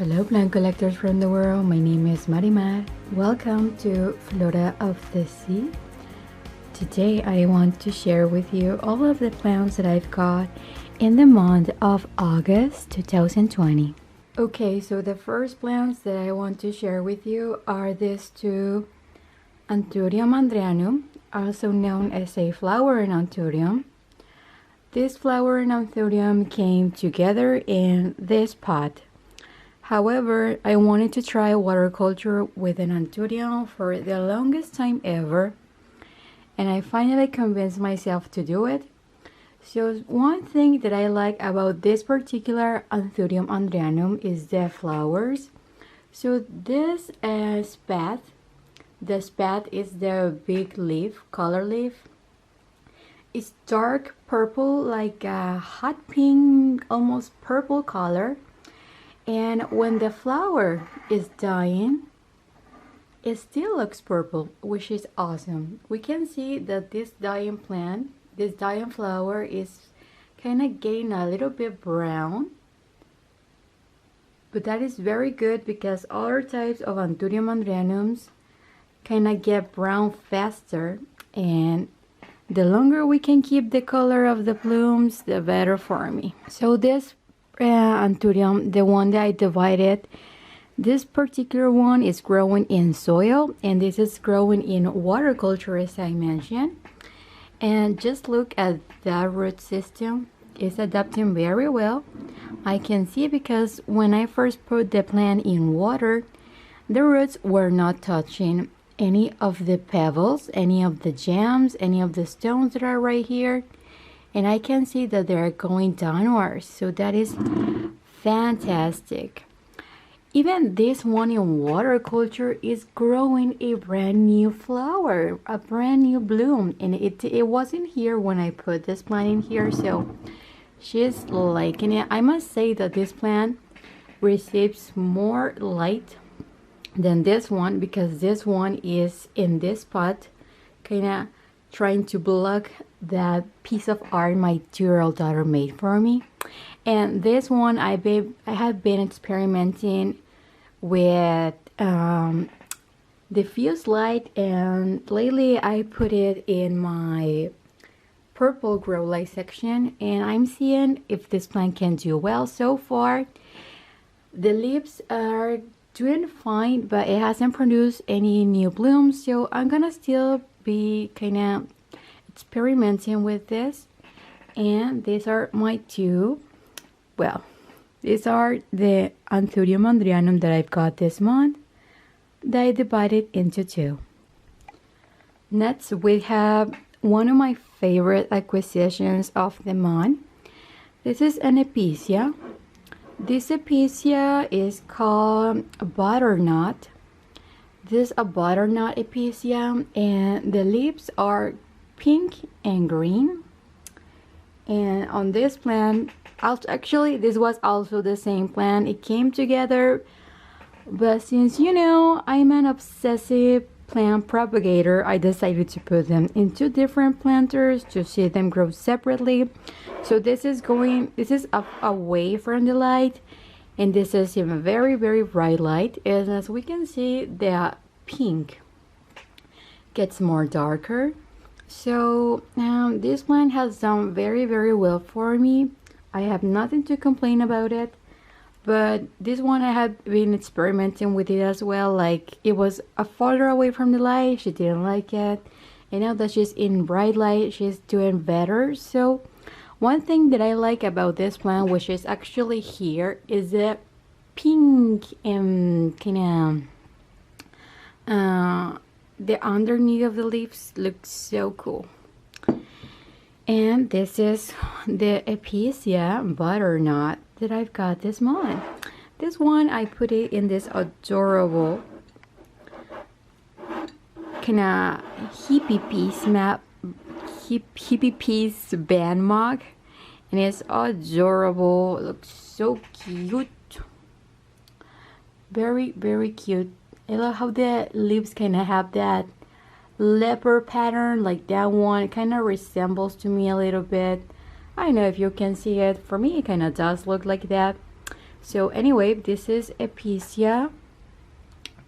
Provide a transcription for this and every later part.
Hello plant collectors from the world, my name is Marimar. Welcome to Flora of the Sea. Today I want to share with you all of the plants that I've got in the month of August 2020. Okay, so the first plants that I want to share with you are these two Anthurium Mandrianum, also known as a flowering Anthurium. This flowering Anthurium came together in this pot. However, I wanted to try water culture with an Anthurium for the longest time ever, and I finally convinced myself to do it. So one thing that I like about this particular Anthurium Mandrianum is the flowers. So this spathe, the spathe is the big leaf, color leaf. It's dark purple, like a hot pink, almost purple color. And when the flower is dying, it still looks purple, which is awesome. We can see that this dying plant, this dying flower is kind of getting a little bit brown. But that is very good because other types of Anthurium Mandrianums kind of get brown faster. And the longer we can keep the color of the blooms, the better for me. So this Anthurium, the one that I divided, this particular one is growing in soil, and this is growing in water culture, as I mentioned. And just look at that root system. It's adapting very well. I can see because when I first put the plant in water, the roots were not touching any of the pebbles, any of the gems, any of the stones that are right here. And I can see that they're going downwards, so that is fantastic. Even this one in water culture is growing a brand new flower, a brand new bloom, and it wasn't here when I put this plant in here, so she's liking it. I must say that this plant receives more light than this one, because this one is in this pot, kind of trying to block that piece of art my 2-year-old daughter made for me. And this one I have been experimenting with diffuse light, and lately I put it in my purple grow light section, and I'm seeing if this plant can do well. So far the leaves are doing fine, but it hasn't produced any new blooms, so I'm gonna still be kind of experimenting with this. And these are my two, well, these are the Anthurium Mandrianum that I've got this month that I divided into two. Next we have one of my favorite acquisitions of the month. This is an Episia. This Episia is called Butternut. This is a butternut Episia, and the leaves are pink and green. And on this plant, actually this was also the same plant, it came together, but since you know I'm an obsessive plant propagator, I decided to put them in two different planters to see them grow separately. So this is away from the light, and this is in a very, very bright light. And as we can see, the pink gets more darker. So this plant has done very, very well for me. I have nothing to complain about it. But this one I have been experimenting with it as well. Like, it was farther away from the light, she didn't like it. And now that she's in bright light, she's doing better. So one thing that I like about this plant, which is actually here, is the pink and kind of the underneath of the leaves looks so cool. And this is the Episia Butternut that I've got this month. This one I put it in this adorable kind of hippie piece band mug, and it's adorable. It looks so cute, very, very cute. I love how the leaves kind of have that leopard pattern, like that one kind of resembles to me a little bit. I don't know if you can see it. For me, it kind of does look like that. So anyway, this is Episia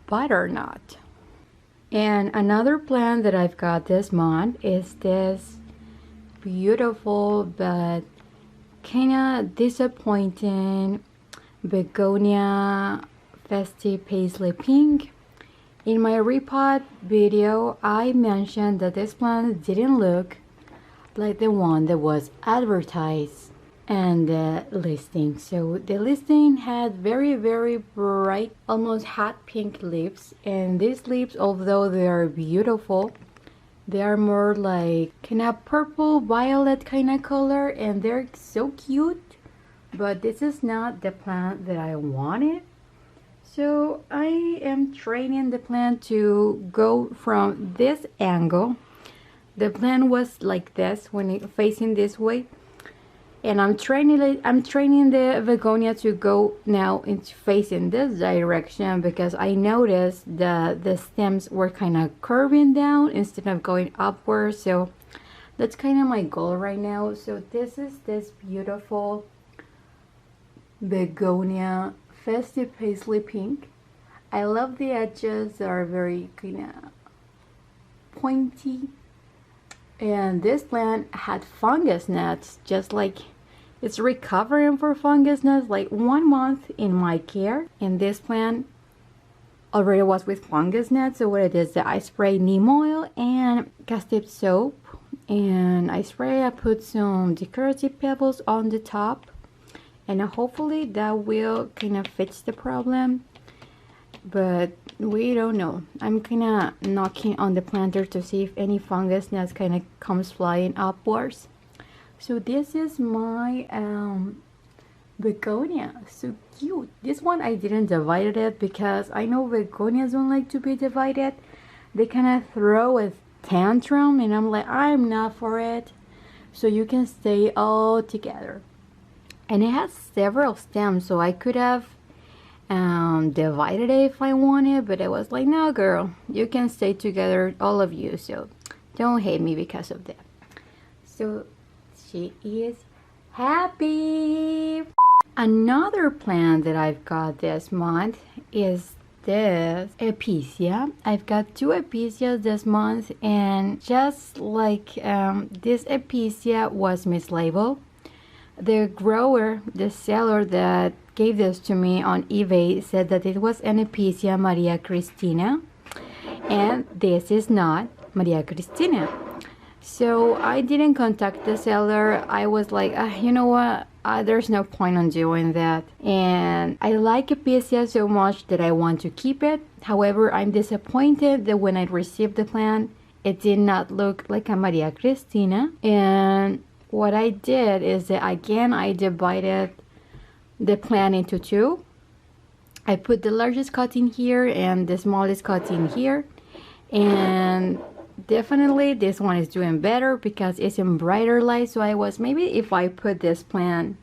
Butternut. And another plant that I've got this month is this beautiful but kind of disappointing Begonia Festive Paisley Pink. In my repot video, I mentioned that this plant didn't look like the one that was advertised and the listing. So the listing had very bright, almost hot pink leaves, and these leaves, although they are beautiful, they are more like kind of purple violet kind of color, and they're so cute, but this is not the plant that I wanted. So I am training the plant to go from this angle. The plant was like this when it facing this way, and I'm training the Begonia to go now into facing this direction, because I noticed that the stems were kind of curving down instead of going upwards. So that's kind of my goal right now. So this is this beautiful Begonia Festive Paisley Pink. I love the edges that are very kind of pointy. And this plant had fungus gnats, just like it's recovering for fungus gnats, like 1 month in my care. And this plant already was with fungus gnats. So what it is that I spray neem oil and castip soap, and I put some decorative pebbles on the top, and hopefully that will kind of fix the problem. But we don't know. I'm kind of knocking on the planter to see if any fungus gnats kind of comes flying upwards. So this is my Begonia. So cute. This one I didn't divide it because I know Begonias don't like to be divided. They kind of throw a tantrum, and I'm like, I'm not for it. So you can stay all together. And it has several stems, so I could have divided it if I wanted, but I was like, no girl, you can stay together, all of you, so don't hate me because of that. So she is happy. Another plant that I've got this month is this Episia. I've got 2 Epicias this month, and just like this Episia was mislabeled, the grower, the seller that gave this to me on eBay, said that it was an Episia Maria Christina, and this is not Maria Christina. So I didn't contact the seller. I was like, you know what, there's no point on doing that. And I like Episia so much that I want to keep it. However, I'm disappointed that when I received the plant, it did not look like a Maria Christina. And what I did is that again I divided the plant into 2. I put the largest cutting here and the smallest cutting here, and definitely this one is doing better because it's in brighter light. So I was, maybe if I put this plant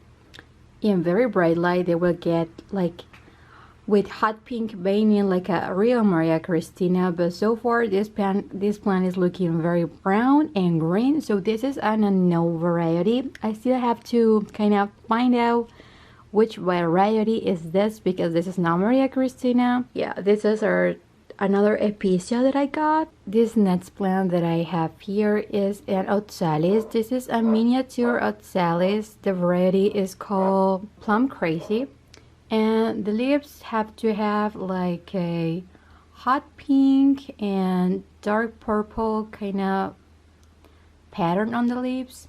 in very bright light, they will get like with hot pink veining like a real Maria Christina. But so far this plant is looking very brown and green. So this is an unknown variety. I still have to kind of find out which variety is this, because this is not Maria Christina. Yeah, this is another Epicia that I got. This next plant that I have here is an Oxalis. This is a miniature Oxalis. The variety is called Plum Crazy. And the leaves have to have like a hot pink and dark purple kind of pattern on the leaves.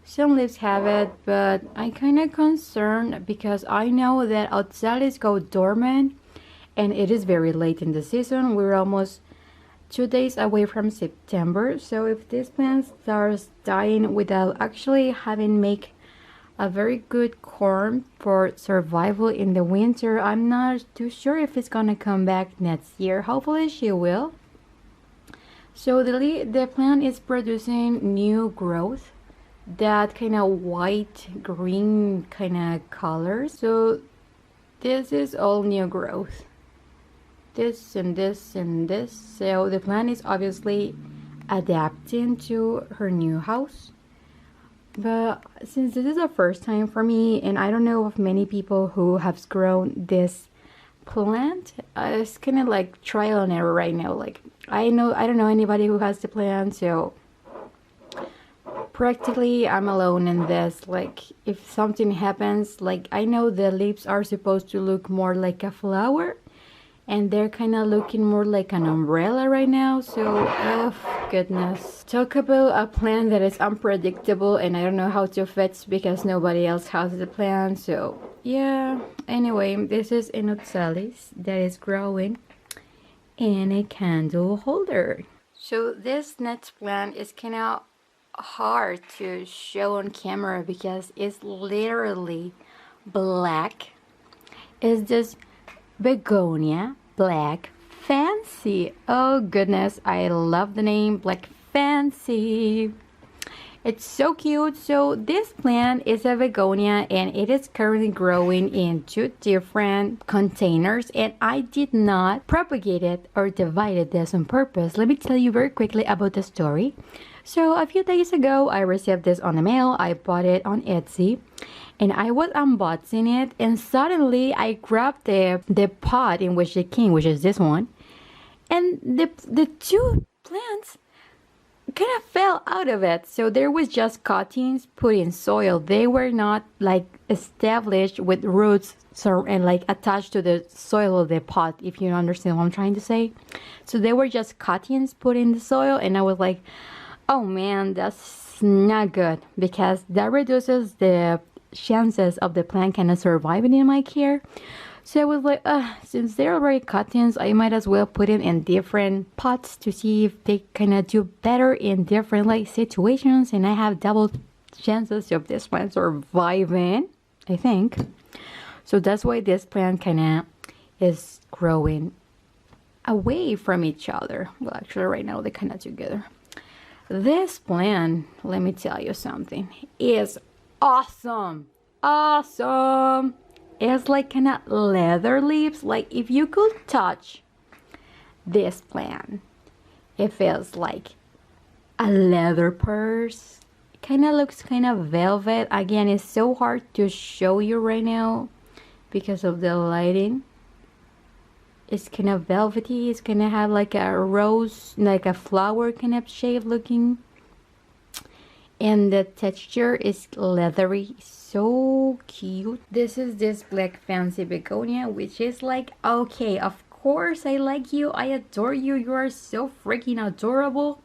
Some leaves have it, but I'm kind of concerned because I know that Oxalis go dormant and it is very late in the season. We're almost 2 days away from September. So if this plant starts dying without actually having make a very good corm for survival in the winter, I'm not too sure if it's gonna come back next year. Hopefully she will. So the plant is producing new growth, that kind of white green kind of color. So this is all new growth, this and this and this. So the plant is obviously adapting to her new house. But since this is the first time for me, and I don't know of many people who have grown this plant, it's kind of like trial and error right now. Like I don't know anybody who has the plant, so practically I'm alone in this. Like if something happens, like I know the leaves are supposed to look more like a flower, and they're kind of looking more like an umbrella right now. So oh goodness, talk about a plant that is unpredictable, and I don't know how to fix because nobody else has the plant. So yeah, anyway, this is an oxalis that is growing in a candle holder. So this next plant is kind of hard to show on camera because it's literally black. It's just Begonia Black Fancy. Oh goodness, I love the name Black Fancy. It's so cute. So this plant is a begonia and it is currently growing in 2 different containers, and I did not propagate it or divide this on purpose. Let me tell you very quickly about the story. So a few days ago I received this on the mail. I bought it on Etsy and I was unboxing it, and suddenly I grabbed the pot in which it came, which is this one, and the 2 plants kind of fell out of it. So there was just cuttings put in soil. They were not like established with roots and like attached to the soil of the pot, if you understand what I'm trying to say. So they were just cuttings put in the soil, and I was like, oh man, that's not good, because that reduces the chances of the plant kind of surviving in my care. So I was like, since they're already cuttings, I might as well put it in different pots to see if they kind of do better in different like situations, and I have double chances of this plant surviving, I think. So that's why this plant kind of is growing away from each other. Well, actually right now they're kind of together. This plant, let me tell you something, is awesome. Awesome. It's like kind of leather leaves. Like if you could touch this plant, it feels like a leather purse. It kind of looks kind of velvet. Again, it's so hard to show you right now because of the lighting. It's kind of velvety. It's gonna have like a rose, like a flower kind of shape looking, and the texture is leathery. So cute. This is this Black Fancy Begonia, which is like, okay, of course I like you, I adore you, you are so freaking adorable.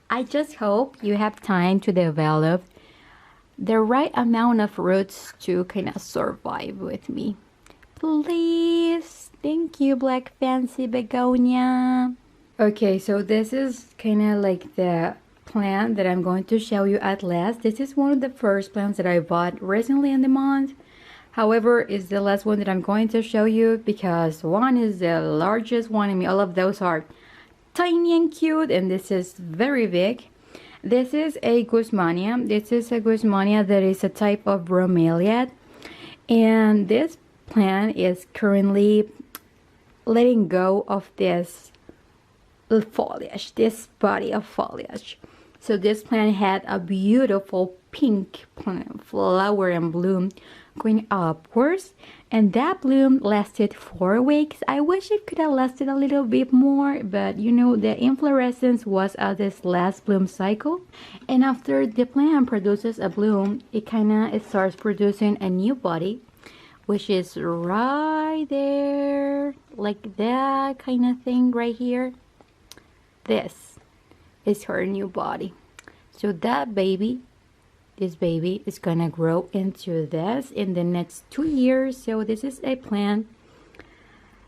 I just hope you have time to develop the right amount of roots to kind of survive with me. Please. Thank you, Black Fancy Begonia. Okay, so this is kind of like the plant that I'm going to show you at last. This is one of the first plants that I bought recently in the month. However, it's the last one that I'm going to show you because one is the largest one. I mean, all of those are tiny and cute, and this is very big. This is a Guzmania. This is a Guzmania that is a type of bromeliad, and this plant is currently letting go of this foliage, this body of foliage. So this plant had a beautiful pink flower and bloom going upwards, and that bloom lasted 4 weeks. I wish it could have lasted a little bit more, but you know, the inflorescence was at this last bloom cycle, and after the plant produces a bloom, it starts producing a new body, which is right there, like that kind of thing right here. This is her new body. So that baby, this baby is gonna grow into this in the next 2 years. So this is a plant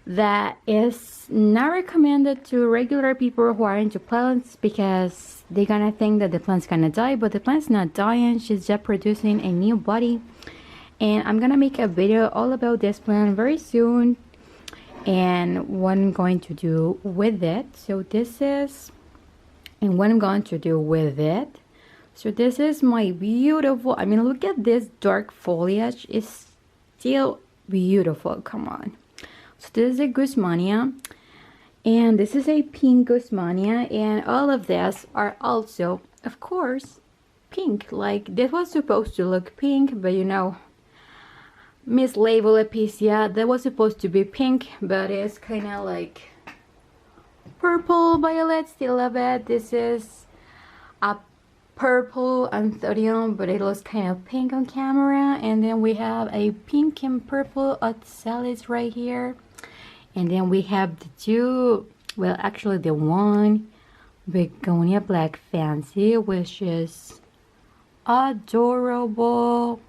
that is not recommended to regular people who are into plants, because they're gonna think that the plant's gonna die, but the plant's not dying, she's just producing a new body. And I'm gonna make a video all about this plant very soon and what I'm going to do with it. So this is, and what I'm going to do with it. So this is my beautiful, I mean, look at this dark foliage, it's still beautiful, come on. So this is a Guzmania, and this is a pink Guzmania, and all of this are also, of course, pink. Like this was supposed to look pink, but you know, Miss Label Episia, that was supposed to be pink, but it's kind of like purple violet. Still love it. This is a purple Anthurium, but it looks kind of pink on camera. And then we have a pink and purple Oxalis right here. And then we have the two, well, actually the one Begonia Black Fancy, which is adorable.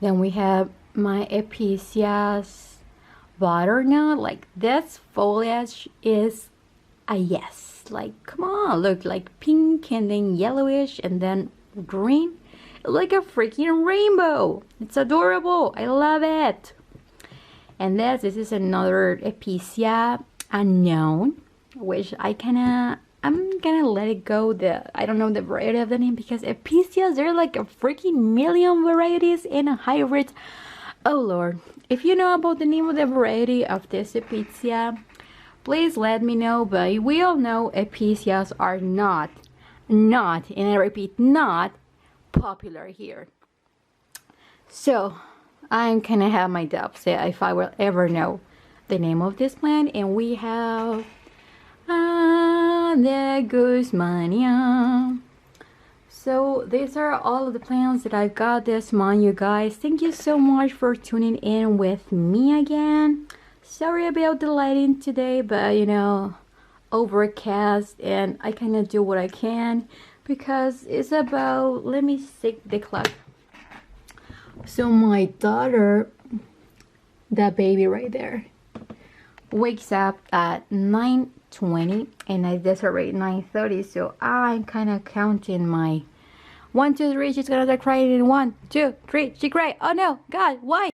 Then we have my Episias Butternut. Like this foliage is a yes. Like come on, look, like pink and then yellowish and then green, like a freaking rainbow. It's adorable. I love it. And this is another Episia Unknown, which I'm gonna let it go. I don't know the variety of the name, because Epicias, there are like a freaking million varieties and hybrids. Oh Lord, if you know about the name of the variety of this Episia, please let me know. But we all know Epicias are not, and I repeat, not popular here. So I'm gonna have my doubts if I will ever know the name of this plant. And we have the Guzmania. So these are all of the plants that I've got this month, you guys. Thank you so much for tuning in with me again. Sorry about the lighting today, but you know, overcast, and I kind of do what I can because it's about, let me see the clock. So my daughter, that baby right there, wakes up at 9:20 and it's already 9:30, so I'm kind of counting my 1, 2, 3. She's gonna start crying in 1, 2, 3. She cried. Oh no, God, why?